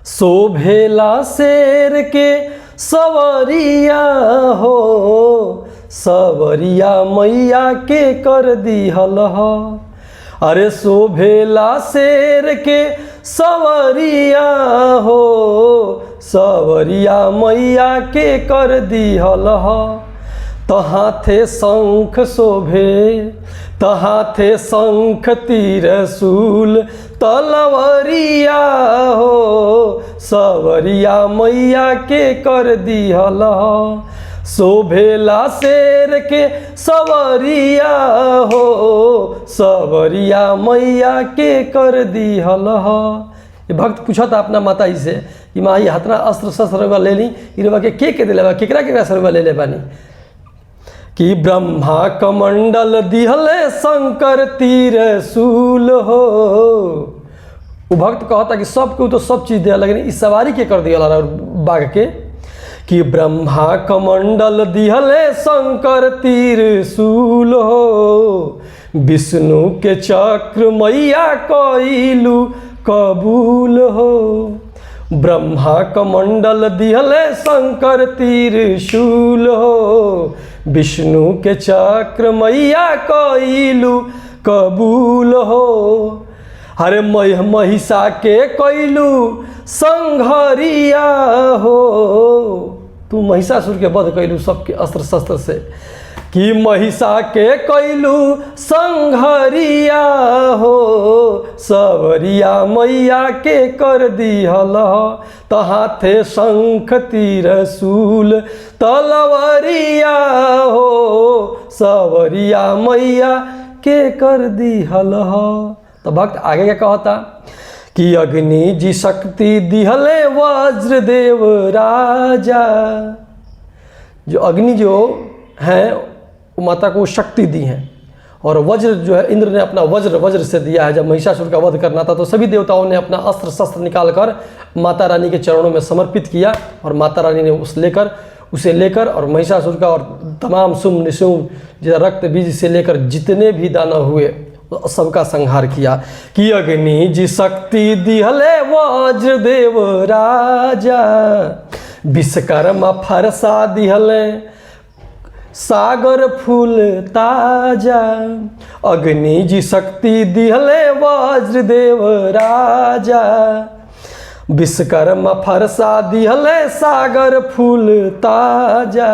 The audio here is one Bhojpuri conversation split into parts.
शोभेला शेर के सवरिया हो, सवरिया मैया के कर दिहल ह। अरे शोभेला शेर के सवरिया हो, सवरिया मैया के कर दिहल ह। तहाथे शंख शोभे, तहाथे शंख त्रिशूल तलवरिया हो, सवरिया मैया के कर दिहल ह। शोभेला शेर के सवरिया हो, सवरिया मैया के कर दिहल ह। ये भक्त पूछा था अपना माता जी से कि माँ ये हतना अस्त्र शस्त्र ले ली, इनवा के दिले बा, केकरा केकरा सर्वा ले ले बानी। कि ब्रह्मा कमंडल दिहले शंकर त्रिशूल हो। वो भक्त कहता कि सबको तो सब चीज़ दिया, लेकिन इस सवारी के कर दिया बाघ के। कि ब्रह्मा कमंडल दिहले शंकर त्रिशूल हो, विष्णु के चक्र मैया कइलू कबूल हो। ब्रह्मा कमंडल दिहले शंकर त्रिशूल हो, विष्णु के चक्र मैया कइलू कबूल हो। अरे महिषा के कइलू संघरिया हो, तू महिषासुर के वध कइलू सबके अस्त्र शस्त्र से। कि महिषा के कइलू संघरिया हो, सवरिया मैया के कर दिहल ह। तहाथे शंख त्रिशूल तलवरिया हो, सवरिया मैया के कर दिहल ह। तो भक्त आगे क्या कहता कि अग्नि जी शक्ति दिहले वज्रदेव राजा। जो अग्नि जो है वो माता को शक्ति दी है, और वज्र जो है इंद्र ने अपना वज्र से दिया है। जब महिषासुर का वध करना था तो सभी देवताओं ने अपना अस्त्र शस्त्र निकालकर माता रानी के चरणों में समर्पित किया, और माता रानी ने उसे लेकर और महिषासुर का और तमाम शुंभ निशुंभ रक्त बीज से लेकर जितने भी दानव हुए तो सबका संहार किया। कि अग्नि जी शक्ति दिहले वज्रदेव राजा, विश्वकर्मा फरसा दिहले सागर फूल ताजा। अग्नि जी शक्ति दिहले वज्रदेव राजा, विश्वकर्मा फरसा दिहले सागर फूल ताजा।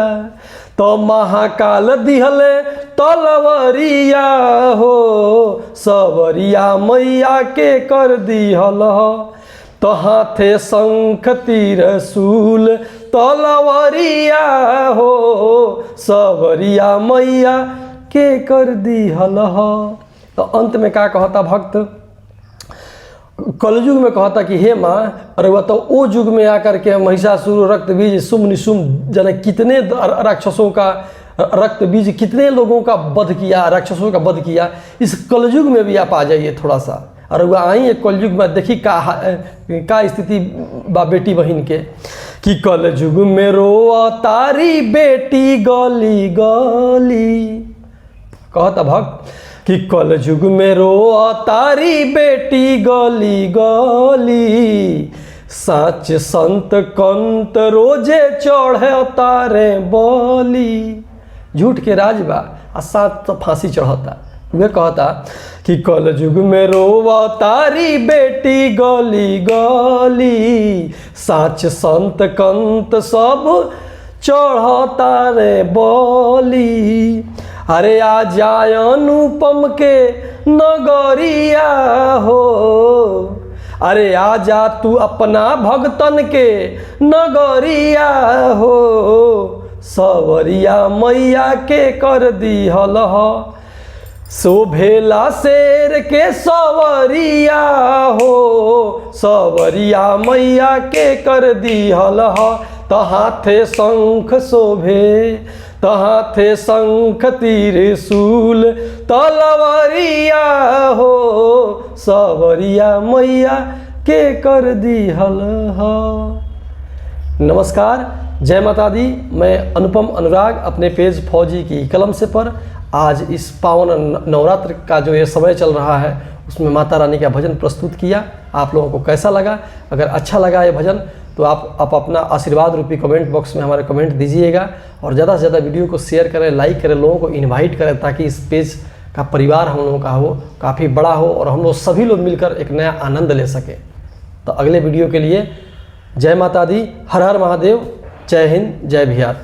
तो महाकाल दिहले तलवरिया हो, सवरिया मैया के कर दिहल ह। तहाथे शंख त्रिशूल तलवरिया हो, सवरिया मैया के कर दिहल ह। तो अंत में क्या कहता भक्त, कलयुग में कहता कि हे माँ, अरे वह तो वो युग में आकर के महिषासुर रक्त बीज शुंभ निशुंभ जन कितने राक्षसों का रक्त बीज कितने लोगों का वध किया, राक्षसों का वध किया। इस कलयुग में भी आप आ जाइए थोड़ा सा, और वह आई कलयुग में देखी का स्थिति बा बेटी बहन के। कि कलयुग में रो तारी बेटी गली गली। कहता भक्त कि कलयुग में रो तारी बेटी गली गली, साच संत कंत रोजे चढ़े तारे बली। झूठ के राज बा आ साथ तो फांसी चढ़ता। वे कहता कि कलयुग में रोवा तारी बेटी गली गली, साच संत कंत सब चढ़ता रे बली। अरे आ जाय अनुपम के नगरिया हो, अरे आ जा तू अपना भगतन के नगरिया हो, सवरिया मैया के कर दिहल ह। शोभेला शेर के सवरिया हो, सवरिया मैया के कर दिहल ह। तहाथे शंख शोभे, तहाथे शंख त्रिशूल तलवरिया हो, सवरिया मैया के कर दिहल ह। नमस्कार, जय माता दी। मैं अनुपम अनुराग अपने पेज फौजी की कलम से पर आज इस पावन नवरात्र का जो ये समय चल रहा है उसमें माता रानी का भजन प्रस्तुत किया। आप लोगों को कैसा लगा? अगर अच्छा लगा ये भजन तो आप अपना आशीर्वाद रूपी कमेंट बॉक्स में हमारे कमेंट दीजिएगा और ज़्यादा से ज़्यादा वीडियो को शेयर करें, लाइक करें, लोगों को इन्वाइट करें ताकि इस पेज का परिवार हम लोगों का हो काफ़ी बड़ा हो और हम लोग सभी लोग मिलकर एक नया आनंद ले सकें। तो अगले वीडियो के लिए जय माता दी, हर हर महादेव, जय हिंद, जय बिहार।